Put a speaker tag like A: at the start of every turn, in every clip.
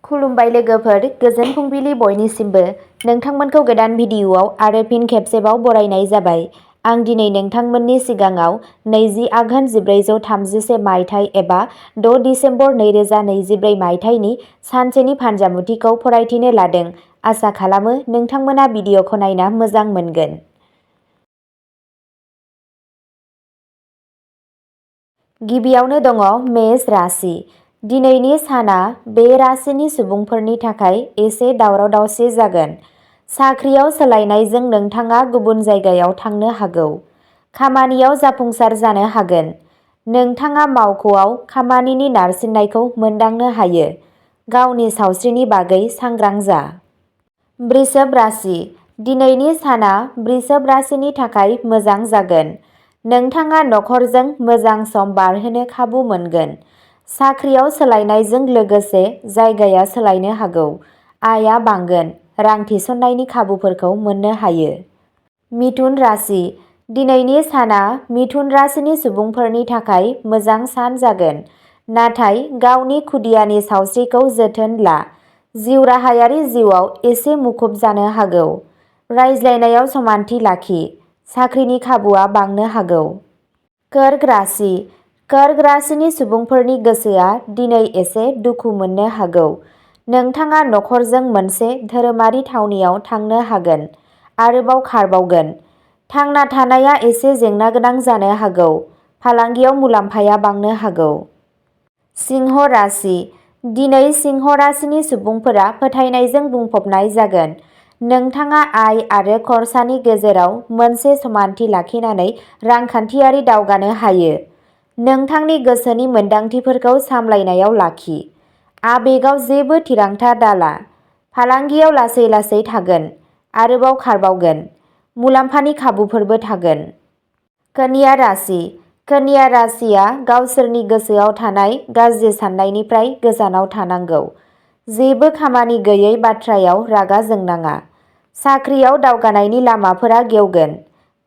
A: खुलुमबाय लोगोफोर, गोजोन फुंबिलि बयनिसिमबो। नोंथांमोनखौ गोदान भिडिअ'आव आरो फिन खेबसेबाव बरायनाय जाबाय। आं दिनै नोंथांमोननि सिगाङाव 20 आघोन 1433 मायथाइ एबा 6 डिसेम्बर 2024 मायथाइनि सानसेनि फानजामुथिखौ फरायथिनो लादों। आसा खालामो नोंथांमोना भिडिअ'खौ नायना मोजां मोनगोन। गिबियावनो दङ मेष राशि। दिनैनि साना बे राशिनि सुबुंफोरनि थाखाय एसे दावराव-दावसि जागोन। साख्रियाव सोलायनायजों नोंथाङा गुबुन जायगायाव थांनो हागौ। खामानियाव जाफुंसार जानो हागोन। नोंथाङा मावख'आव खामानिनि नारसिननायखौ मोनदांनो हायो। गावनि सावस्रिनि बागै सांग्रां जा। वृषभ राशि। दिनैनि साना वृषभ राशिनि थाखाय मोजां जागोन। नोंथाङा नखरजों मोजां सम बारहोनो खाबु मोनगोन। साख्रियाव सोलायनायजों लोगोसे जायगाया सोलायनो हागौ। आयआ बांगोन। रां थिसननायनि खाबुफोरखौ मोननो हायो। मिथुन राशि। दिनैनि साना मिथुन राशिनि सुबुंफोरनि थाखाय मोजां सान जागोन। नाथाय गावनि खुदियानि सावस्रिखौ जोथोन ला। जिउ राहायारि जिउआव एसे मुखुब जानो हागौ। रायज्लायनायाव समानथि लाखि। साख्रिनि खाबुआ बांनो हागौ। कर्क राशि। कर्क राशिनि सुबुंफोरनि गोसोआ दिनै एसे दुखु मोननो हागौ। नोंथाङा नखरजों मोनसे धोरोमारि थावनियाव थांनो हागोन। आरोबाव खारबावगोन। थांना थानाया एसे जेंना गोनां जानो हागौ। फालांगियाव मुलाम्फाया बांनो हागौ। सिंह राशि। दिनै सिंह राशिनि सुबुंफोरा फोथायनायजों बुंफबनाय जागोन। नोंथाङा आय आरो खरसानि गेजेराव मोनसे समानथि लाखिनानै रांखान्थियारि दावगानो हायो। नोंथांनि गोसोनि मोनदांथिफोरखौ सामलायनायाव लाखि। आबेगाव जेबो थिरांथा दाला। फालांगियाव लासै लासै थागोन। आरोबाव खारबावगोन। मुलाम्फानि खाबुफोरबो थागोन। कन्या राशि। कन्या राशिया गावसोरनि गोसोआव थानाय गाज्रि साननायनिफ्राय गोजानाव थानांगौ। जेबो खामानि गैयै बाथ्रायाव रागा जोंनाङा। साख्रियाव दावगानायनि लामाफोरा गेवगोन।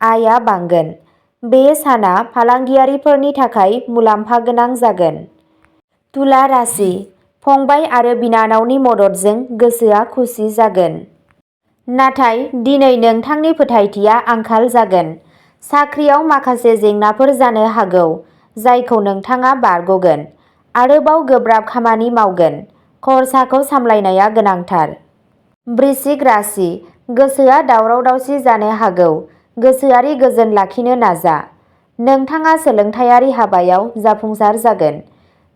A: आयआ बांगोन। बे साना फालांगियारिफोरनि थाखाय मुलाम्फा गोनां जागोन। तुला राशि। फंबाय आरो बिनानावनि मददजों गोसोआ खुसि जागोन। नाथाय दिनै नोंथांनि फोथायथिया आंखाल जागोन। साख्रियाव माखासे जेंनाफोर जानो हागौ, जायखौ नोंथाङा बारग'गोन। आरोबाव गोब्राब खामानि मावगोन। खरसाखौ सामलायनाया गोनांथार। वृश्चिक राशि। गोसोआ दावराव-दावसि जानो हागौ। गोसोआरि गोजोन लाखिनो नाजा। नोंथाङा सोलोंथायारि हाबायाव जाफुंसार जागोन।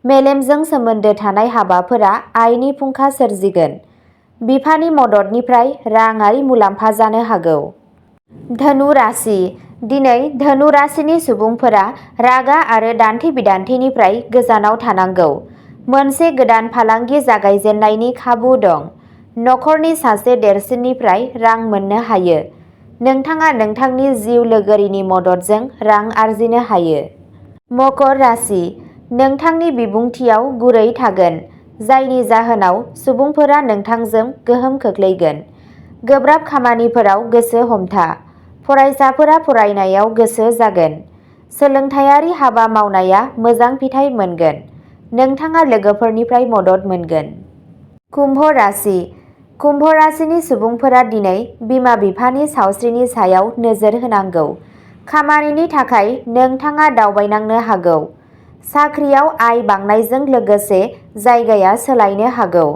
A: मेलेमजों सोमोन्दो थानाय हाबाफोरा आयनि फुंखा सोरजिगोन। बिफानि मददनिफ्राय राङारि मुलाम्फा जानो हागौ। धनु राशि। दिनै धनु राशिनि सुबुंफोरा रागा आरो दान्थे-बिदान्थेनिफ्राय गोजानाव थानांगौ। मोनसे गोदान फालांगि जागायजेननायनि खाबु दं। नखरनि सासे देरसिननिफ्राय रां मोननो हायो। नोंथाङा नोंथांनि जिउ लोगोरिनि मददजों रां आर्जिनो हायो। मकर राशि। नोंथांनि बिबुंथियाव गुरै थागोन, जायनि जाहोनाव सुबुंफोरा नोंथांजों गोहोम खोख्लैगोन। गोब्राब खामानिफोराव गोसो हमथा। फरायसाफोरा फरायनायाव गोसो जागोन। सोलोंथायारि हाबा मावनाया मोजां फिथाइ मोनगोन। नोंथाङा लोगोफोरनिफ्राय मदद मोनगोन। कुम्भ राशि। कुम्भ राशिनि सुबुंफोरा दिनै बिमा-बिफानि सावस्रिनि सायाव नोजोर होनांगौ। खामानिनि थाखाय नोंथाङा दावबायनांनो हागौ। साख्रियाव आय बांनायजों लोगोसे जायगाया सोलायनो हागौ।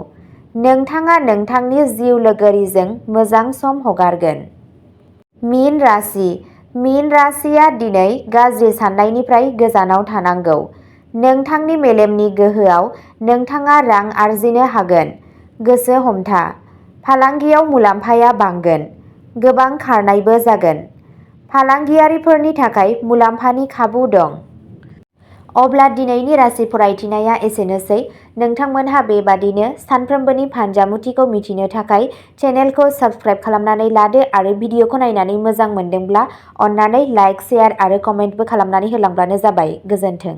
A: नोंथाङा नोंथांनि जिउ लोगोरिजों मोजां सम हगारगोन। मीन राशि। मीन राशिया दिनै गाज्रि साननायनिफ्राय गोजानाव थानांगौ। नोंथांनि मेलेमनि गोहोआव नोंथाङा रां आर्जिनो हागोन। गोसो हमथा। फालांगियाव मुलाम्फाया बांगोन। गोबां खारनायबो जागोन। फालांगियारिफोरनि थाखाय मुलाम्फानि खाबु दं। अब्ला दिनैनि राशि फरायथिनाया एसेनोसै। नोंथांमोनहा बेबादिनो सानफ्रोमबोनि फानजामुथिखौ मिथिनो थाखाय चेनेलखौ साबस्क्राइब खालामनानै लादो आरो भिडिअखौ नायनानै मोजां मोनदोंब्ला अन्नानै लाइक, शेयार आरो कमेन्टबो खालामनानै होलांब्लानो जाबाय। गोजोन्थों।